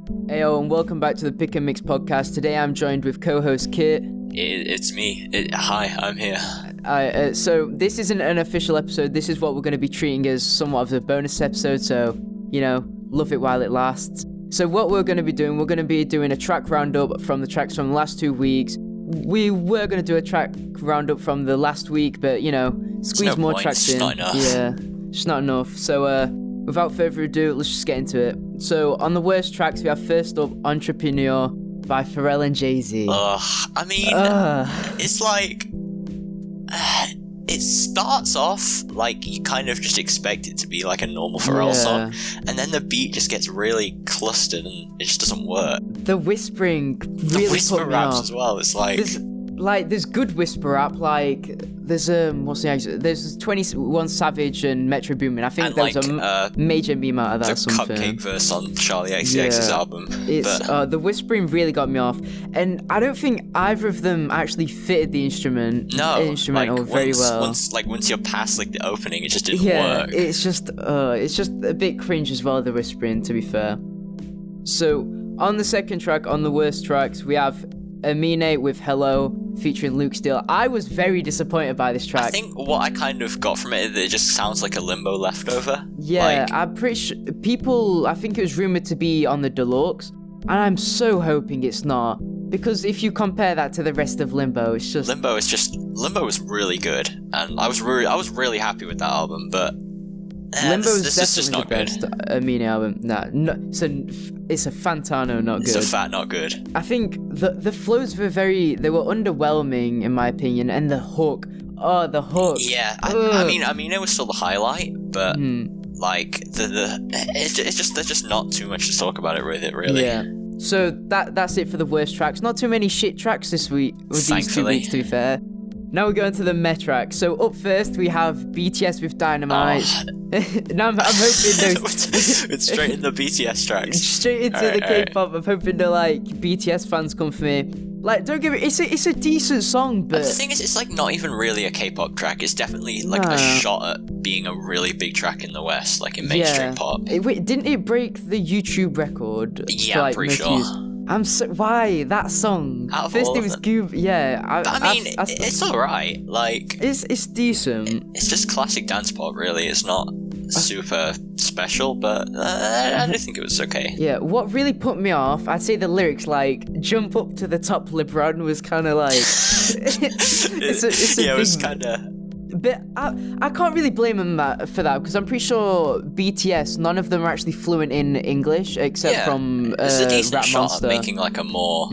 Heyo, and welcome back to the Pick and Mix podcast. Today I'm joined with co-host Kit. It's me. Hi, I'm here. So this isn't an official episode. This is what we're going to be treating as somewhat of a bonus episode. So, love it while it lasts. So what we're going to be doing a track roundup from the tracks from the last 2 weeks. We were going to do a track roundup from the last week, but, squeeze more tracks in. It's not enough. Yeah, just not enough. So, without further ado, let's just get into it. So, on the worst tracks, we have first up Entrepreneur by Pharrell and Jay-Z. It's like... it starts off like you kind of just expect it to be like a normal Pharrell song, and then the beat just gets really clustered and it just doesn't work. The whispering really whisper raps as well, it's like... There's good whisper rap, like there's there's 21 Savage and Metro Boomin. I think there was a major meme out of that or something. The Cupcake verse on Charlie XCX's album. The whispering really got me off, and I don't think either of them actually fitted the instrumental very well. Once you're past like the opening, it just didn't work. It's just a bit cringe as well, the whispering, to be fair. So on the second track, on the worst tracks, we have Amine with Hello featuring Luke Steele. I was very disappointed by this track. I think what I kind of got from it is that it just sounds like a Limbo leftover. Yeah, I'm pretty sure I think it was rumored to be on the deluxe, and I'm so hoping it's not, because if you compare that to the rest of Limbo, it's just... Limbo was really good, and I was really happy with that album, but Limbo is definitely the best Amine album. It's a Fantano not good. It's a fat not good. I think the flows were underwhelming in my opinion, and the hook. Yeah, I mean it was still the highlight, but there's just not too much to talk about it with it, really. Yeah. So that's it for the worst tracks. Not too many shit tracks this week. These 2 weeks, to be fair. Now we're going to the Met track. So up first we have BTS with Dynamite. Now I'm hoping those... It's straight in the BTS tracks. Straight into the K-pop. I'm hoping the BTS fans come for me. Like, don't get me... It's a decent song, but... And the thing is, it's like not even really a K-pop track. It's definitely like a shot at being a really big track in the West, like in mainstream pop. Wait, didn't it break the YouTube record? Yeah, I'm pretty sure. Why that song? Out of First all it was of them. Goob. Yeah, it's alright. Like it's decent. It's just classic dance pop, really. It's not super special, but I do think it was okay. Yeah, what really put me off, I'd say the lyrics, like "Jump up to the top, LeBron," was kind of like. It was kind of. But I can't really blame them for that, because I'm pretty sure BTS, none of them are actually fluent in English, except from it's a decent Rap shot Monster. At making like a more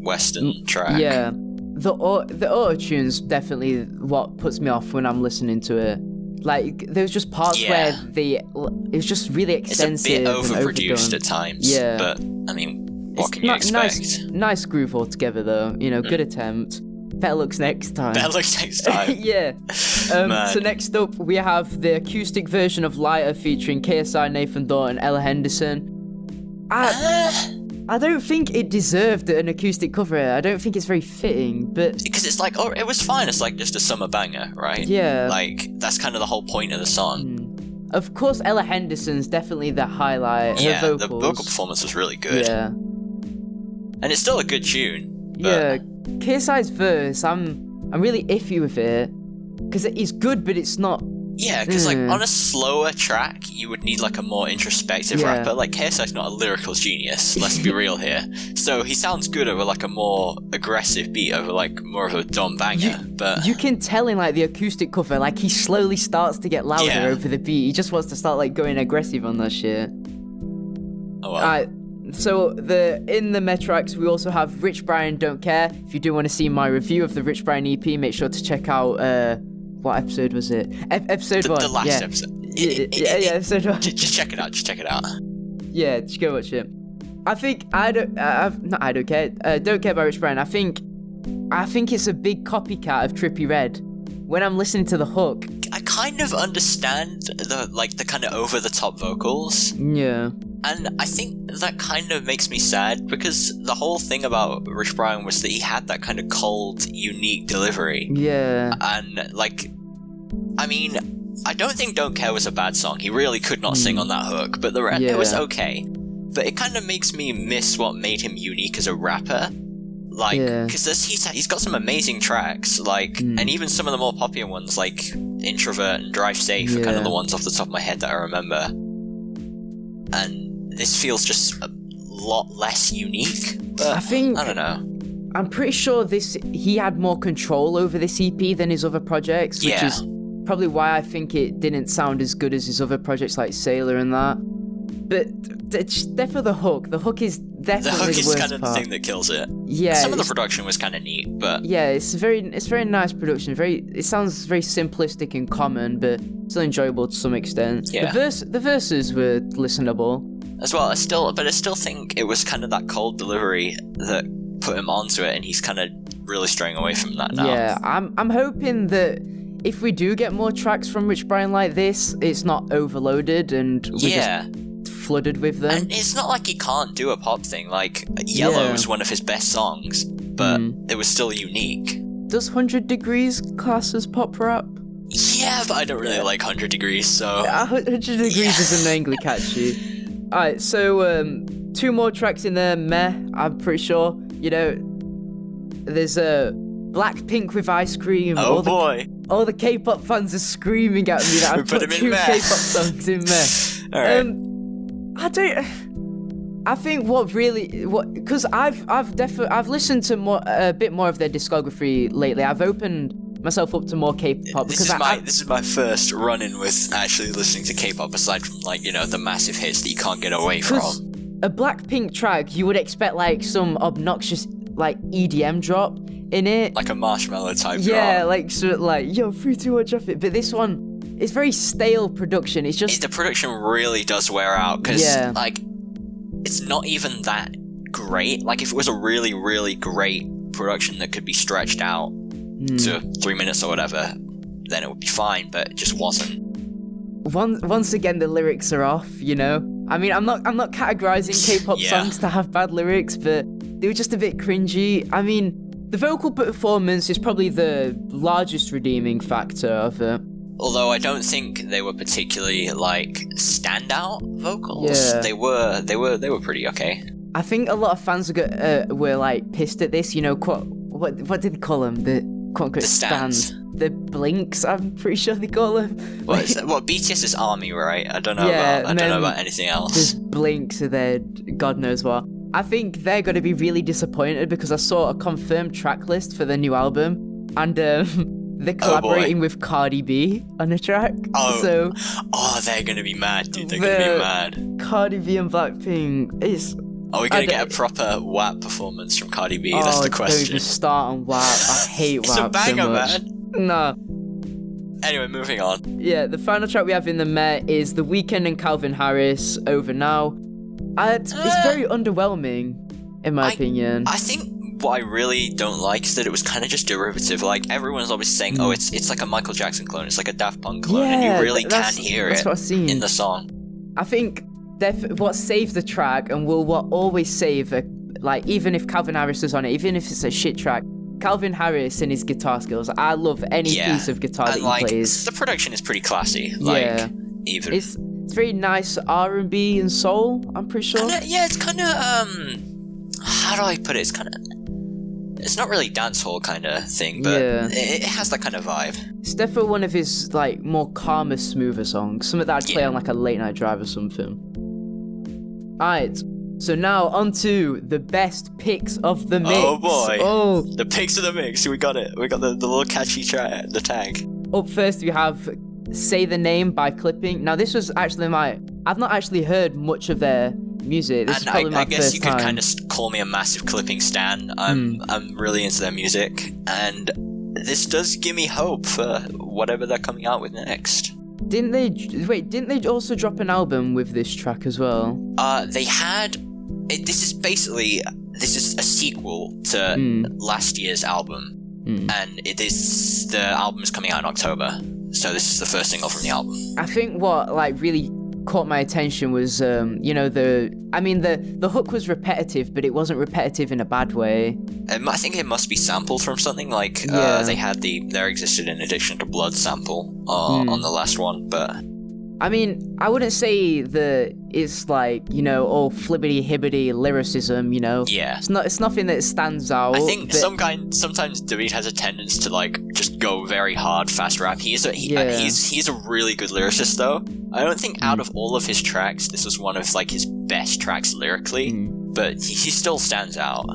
Western track. Yeah, the auto-tune's definitely what puts me off when I'm listening to it. Like, there's just parts where it was just really extensive. It's a bit and overproduced at times. Yeah. But, I mean, what can you expect? Nice groove altogether, though. Good attempt. Better looks next time. Yeah. So next up, we have the acoustic version of Lighter featuring KSI, Nathan Dawe, and Ella Henderson. I don't think it deserved an acoustic cover. I don't think it's very fitting, but... Because it's like, it was fine. It's like just a summer banger, right? Yeah. Like, that's kind of the whole point of the song. Of course, Ella Henderson's definitely the highlight. Yeah, her the vocal performance was really good. Yeah. And it's still a good tune. But... Yeah. KSI's verse, I'm really iffy with it, because it's good, but it's not. Yeah, because like on a slower track, you would need like a more introspective rapper. Like KSI's not a lyrical genius. Let's be real here. So he sounds good over like a more aggressive beat, over like more of a dumb banger. But you can tell in like the acoustic cover, like he slowly starts to get louder over the beat. He just wants to start like going aggressive on that shit. Oh well. So in the Metracks, we also have Rich Brian Don't Care. If you do want to see my review of the Rich Brian EP, make sure to check out what episode was it? Episode 1. The last episode. Yeah, episode 1. Just check it out. Yeah, just go watch it. I think I don't care. Don't Care by Rich Brian. I think it's a big copycat of Trippie Redd. When I'm listening to the hook, I kind of understand the kind of over the top vocals. Yeah. And I think that kind of makes me sad, because the whole thing about Rich Brian was that he had that kind of cold, unique delivery. Yeah. And, like, I mean, I don't think Don't Care was a bad song. He really could not sing on that hook, but it was okay. but it kind of makes me miss what made him unique as a rapper. Like, because he's got some amazing tracks, like, and even some of the more popular ones, like Introvert and Drive Safe, are kind of the ones off the top of my head that I remember. And this feels just a lot less unique. But I don't know. I'm pretty sure he had more control over this EP than his other projects, which is probably why I think it didn't sound as good as his other projects like Sailor and that. But definitely the hook. The hook is definitely the worst part. The hook is kind of the thing that kills it. Yeah. Some of the production was kind of neat, but... Yeah, it's very nice production. It sounds very simplistic and common, but still enjoyable to some extent. Yeah. The verses were listenable. As well, I still think it was kind of that cold delivery that put him onto it, and he's kind of really straying away from that now. Yeah, I'm hoping that if we do get more tracks from Rich Brian like this, it's not overloaded and we just flooded with them. And it's not like he can't do a pop thing. Like, Yellow was one of his best songs, but it was still unique. Does 100 Degrees class as pop rap? Yeah, but I don't really like 100 Degrees, so... 100 Degrees is annoyingly catchy. Alright, so 2 more tracks in there, meh, I'm pretty sure. You know, there's Blackpink with Ice Cream. Oh boy. All the K-pop fans are screaming at me that I've put 2 K-pop songs in meh. Alright. I think because I've listened to a bit more of their discography lately. I've opened myself up to more K-pop this is my first run-in with actually listening to K-pop, aside from, like, you know, the massive hits that you can't get away from. A Blackpink track, you would expect like some obnoxious like EDM drop in it, like a Marshmallow type drop. Like sort of like, yo, 3, 2, 1, drop it. But this one, it's very stale production. It's just the production really does wear out, because like, it's not even that great. Like, if it was a really, really great production that could be stretched out to 3 minutes or whatever, then it would be fine, but it just wasn't. Once again, the lyrics are off, you know? I mean, I'm not categorizing K-pop songs to have bad lyrics, but they were just a bit cringy. I mean, the vocal performance is probably the largest redeeming factor of it. Although I don't think they were particularly, like, standout vocals. Yeah. They were pretty okay. I think a lot of fans were like pissed at this. You know, what did they call them? The quote-unquote stands. The blinks, I'm pretty sure they call them. What BTS is ARMY, right? I don't know about anything else. There's blinks are there, God knows what. I think they're going to be really disappointed because I saw a confirmed track list for their new album, and they're collaborating with Cardi B on a track. Oh, they're going to be mad, dude. They're going to be mad. Cardi B and Blackpink is... Are we going to get a proper WAP performance from Cardi B? That's the question. Don't even start on WAP. I hate WAP so much. It's a banger, man. No. Anyway, moving on. Yeah, the final track we have in the Met is The Weeknd and Calvin Harris, Over Now. It's very underwhelming, in my opinion. I think what I really don't like is that it was kind of just derivative. Like, everyone's always saying, it's like a Michael Jackson clone, it's like a Daft Punk clone, and you really can hear it in the song. I think what saves the track, and will always save, like, even if Calvin Harris is on it, even if it's a shit track, Calvin Harris and his guitar skills. I love any piece of guitar that he plays. The production is pretty classy. Even it's very nice R&B and soul, I'm pretty sure. It's kind of how do I put it? It's not really dancehall kind of thing, but it has that kind of vibe. It's definitely one of his like more calmer, smoother songs. Something that I'd play on like a late night drive or something. Alright. So now onto the best picks of the mix. Oh boy! The picks of the mix. We got it. We got the little catchy the tag. Up first we have "Say the Name" by Clipping. Now this was actually I've not actually heard much of their music. This is probably my first time. I guess you could kind of call me a massive Clipping stan. I'm really into their music, and this does give me hope for whatever they're coming out with next. Didn't they also drop an album with this track as well? They had. This is a sequel to last year's album, and the album is coming out in October, so this is the first single from the album. I think what like really caught my attention was the hook was repetitive, but it wasn't repetitive in a bad way. I think it must be sampled from something, like they had There Existed an Addiction to Blood sample on the last one, but I mean, I wouldn't say that it's like, all flibbity-hibbity lyricism, Yeah. It's nothing that stands out. I think sometimes David has a tendency to like just go very hard, fast rap. He's a really good lyricist though. I don't think out of all of his tracks, this was one of like his best tracks lyrically, but he still stands out.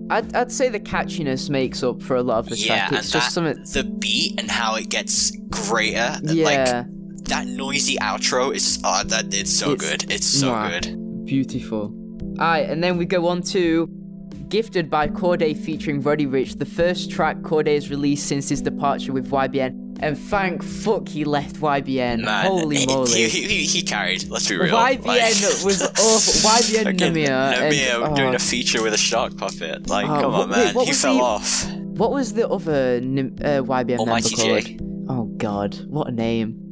I'd say the catchiness makes up for a lot of the track. It's just the beat and how it gets greater. Yeah. Like, that noisy outro is it's so good. It's so good. Beautiful. Alright, and then we go on to Gifted by Corday featuring Roddy Ricch, the first track Corday has released since his departure with YBN. And thank fuck he left YBN. Man, holy moly. He carried, let's be real. YBN was awful. YBN Namia doing a feature with a shark puppet. Like, come on, man. He fell off. What was the other YBN Almighty member J. called? Oh god, what a name.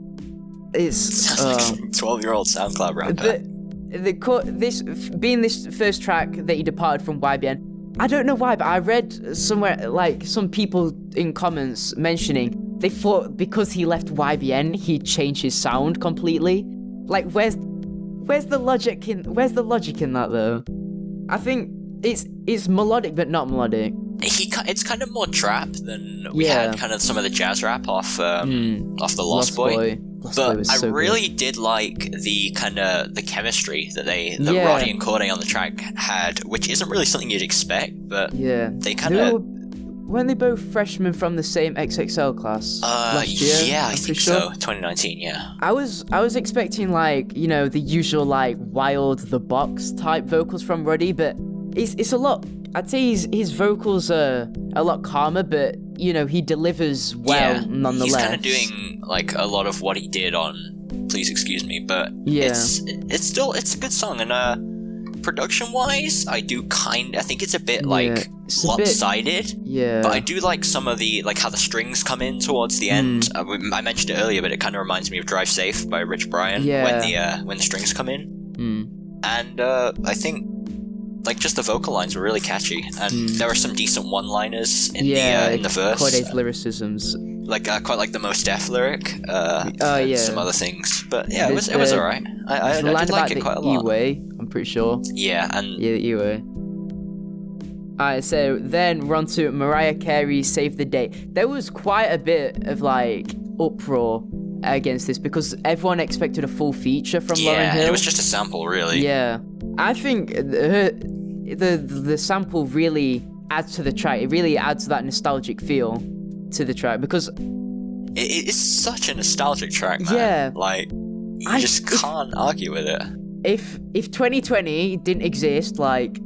Sounds like a 12-year-old SoundCloud rapper. This first track that he departed from YBN, I don't know why, but I read somewhere, like, some people in comments mentioning they thought because he left YBN, he'd change his sound completely. Like, where's the logic in that though? I think it's melodic but not melodic. It's kind of more trap than we had kind of some of the jazz rap off the Lost Boy. But I really did like the kind of the chemistry that Roddy and Corday on the track had, which isn't really something you'd expect, but they kind of... Weren't they both freshmen from the same XXL class last year? Yeah, I think so. 2019, yeah. I was expecting, like, the usual, like, Wild the Box type vocals from Roddy, but it's a lot... I'd say his vocals are a lot calmer, but, he delivers well nonetheless. He's kind of doing, like, a lot of what he did on Please Excuse Me, but it's a good song, and production-wise, I think it's a bit, like, lopsided, but I do like some of the, like, how the strings come in towards the end. I mentioned it earlier, but it kind of reminds me of Drive Safe by Rich Brian when the strings come in. And I think, like, just the vocal lines were really catchy, and there were some decent one-liners in the verse. Corday's lyricisms, like quite like the Mos Def lyric, some other things, but it was alright. I did like it quite a lot. E-way, I'm pretty sure. And the E-way. Alright, so then we're on to Mariah Carey, Save the Day. There was quite a bit of, like, uproar against this because everyone expected a full feature from Lauryn Hill. It was just a sample, really. Yeah, I think the sample really adds to the track. It really adds that nostalgic feel to the track because it's such a nostalgic track, man. Yeah, like you just can't argue with it. If 2020 didn't exist, like,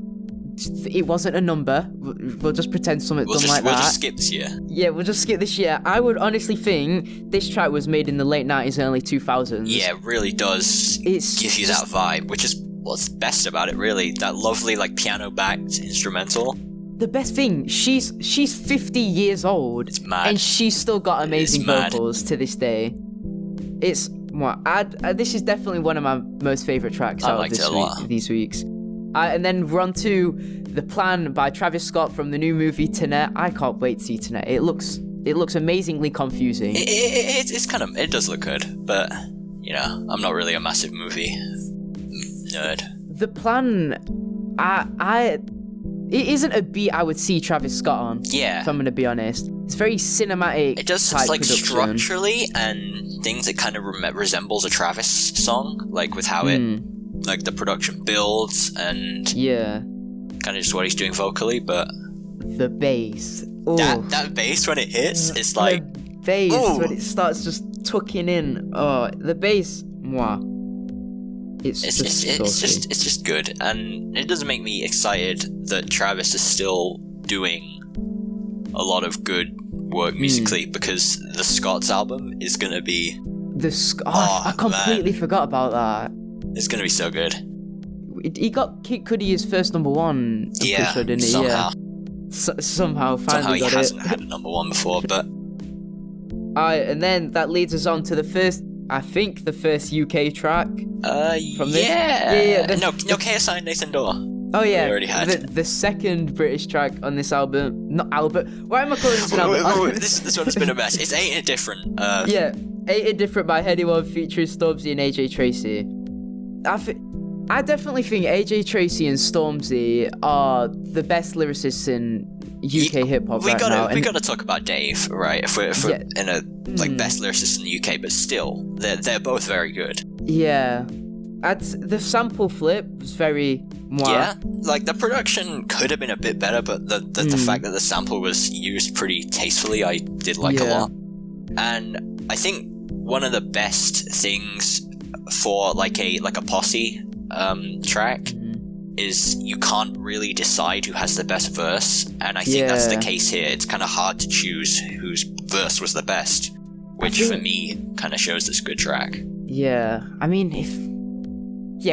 it wasn't a number, we'll just pretend something like that. We'll just skip this year. Yeah, we'll just skip this year. I would honestly think this track was made in the late 90s, early 2000s. Yeah, it really does give you that vibe, which is what's best about it, really. That lovely, like, piano-backed instrumental. The best thing, she's 50 years old. It's mad. And she's still got amazing vocals to this day. It's... this is definitely one of my most favourite tracks out of these weeks. And then we're on to The Plan by Travis Scott from the new movie Tenet. I can't wait to see Tenet. It looks amazingly confusing. It does look good, but, I'm not really a massive movie nerd. The Plan, it isn't a beat I would see Travis Scott on. Yeah. If I'm going to be honest. It's very cinematic. It does, like, production. Structurally and things, it kind of resembles a Travis song, like, with how it, like, the production builds and kind of just what he's doing vocally, but the bass. That bass when it hits, it's like... The bass when it starts just tucking in. Oh, the bass, It's just good, and it does make me excited that Travis is still doing a lot of good work musically, because the Scott's album is gonna be I completely forgot about that. It's gonna be so good. He got Kid Cudi his first number one. Sure, didn't he? Somehow. Somehow finally got it. He hasn't had a number one before, but. And then that leads us on to the first UK track. From this. Yeah. No, KSI Nathan Dorr. Oh yeah, we already had the second British track on this album. Not Albert. Why am I calling this an album? This one has been a mess. It's 8 and different. Ain't It Different by Heady One featuring Stormzy and AJ Tracey. I definitely think AJ Tracey and Stormzy are the best lyricists in UK hip hop right now. We gotta talk about Dave, right? If we're in a best lyricist in the UK, but still, they're both very good. Yeah, the sample flip was very Yeah, like the production could have been a bit better, but the fact that the sample was used pretty tastefully, I did like a lot. And I think one of the best things for like a posse track is you can't really decide who has the best verse, and I think that's the case here. It's kind of hard to choose whose verse was the best, which for me kind of shows this good track. Yeah, I mean,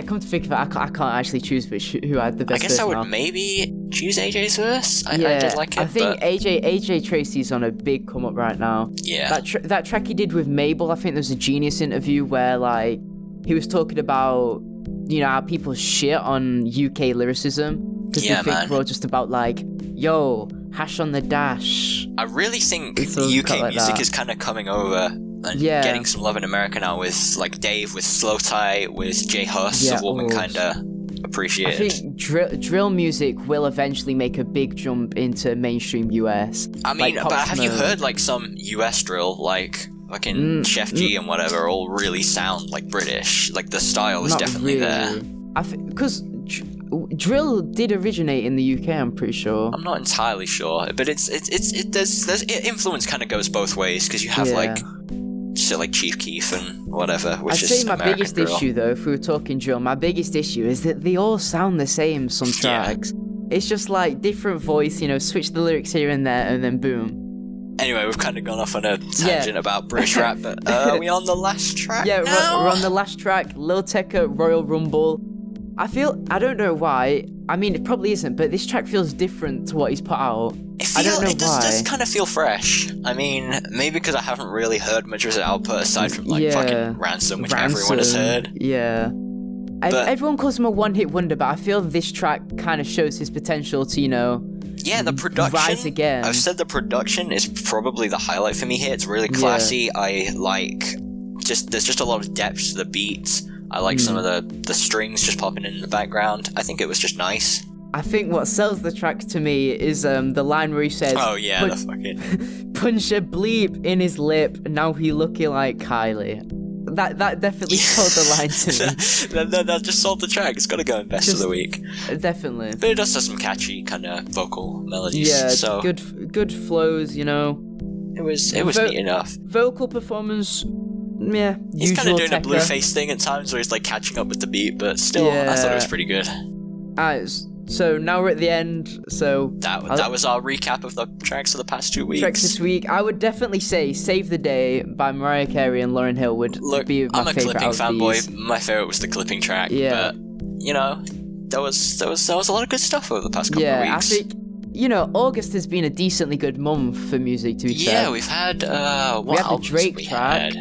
come to think of it, I can't actually choose who had the best verse. I guess I would maybe choose AJ's verse. I did like it. I think AJ Tracey's on a big come up right now. Yeah. That track he did with Mabel, I think there was a Genius interview where like he was talking about, you know, how people shit on UK lyricism because they think we're all just about like, yo, hash on the dash. I really think UK music is kind of coming over and getting some love in America now with like Dave, with Slow Tie, with J Hus, of what we kind of appreciate. I think drill music will eventually make a big jump into mainstream US. I mean, but have you heard like some US drill, like fucking Chef G and whatever, all really sound like British? Like the style is definitely there. Because drill did originate in the UK, I'm pretty sure. I'm not entirely sure, but there's influence kind of goes both ways, because you have like shit like Chief Keef and whatever, which is American my biggest drill. issue though, if we were talking drill, my biggest issue is that they all sound the same, some tracks. It's just like different voice, you know, switch the lyrics here and there and then boom. Anyway, we've kind of gone off on a tangent about British rap, but are we on the last track now? We're on the last track, Lil Tecca, Royal Rumble. I don't know why, I mean, it probably isn't, but this track feels different to what he's put out. I don't know why. It does kind of feel fresh. I mean, maybe because I haven't really heard much of his output aside from like fucking Ransom, which everyone has heard. Yeah. Everyone calls him a one-hit wonder, but I feel this track kind of shows his potential to, you know, the production. Rise again. I've said the production is probably the highlight for me here. It's really classy. I like there's just a lot of depth to the beats. I like some of the strings just popping in the background. I think it was just nice. I think what sells the track to me is the line where he says, "Oh yeah, the fucking punch a bleep in his lip. Now he looking like Kylie." That definitely sold the line to me. that just sold the track. It's got to go in best of the week. Definitely. But it does have some catchy kind of vocal melodies. Yeah, so good flows. You know, it was neat enough. Vocal performance. Yeah, he's kind of doing a Blueface thing at times where he's like catching up with the beat, but still, I thought it was pretty good. So now we're at the end. So that was our recap of the tracks of the past 2 weeks. Tracks this week, I would definitely say "Save the Day" by Mariah Carey and Lauryn Hill would be my favorite. I'm a Clipping fanboy. My favorite was the Clipping track. Yeah, but you know, there was a lot of good stuff over the past couple of weeks. I think, you know, August has been a decently good month for music, to be fair. Yeah, we've had we had the Drake track.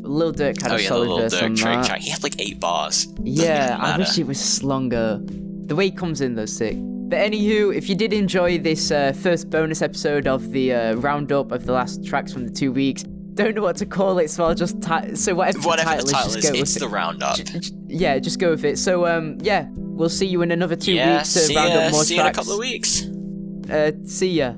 Lil Durk had a solid verse on that. Track. He had like 8 bars. Yeah, I wish it was longer. The way he comes in, though, sick. But anywho, if you did enjoy this first bonus episode of the roundup of the last tracks from the 2 weeks, don't know what to call it, so I'll just whatever the title is, just go with it's the roundup. Just go with it. So we'll see you in another 2 weeks to round up more tracks. See you in a couple of weeks. See ya.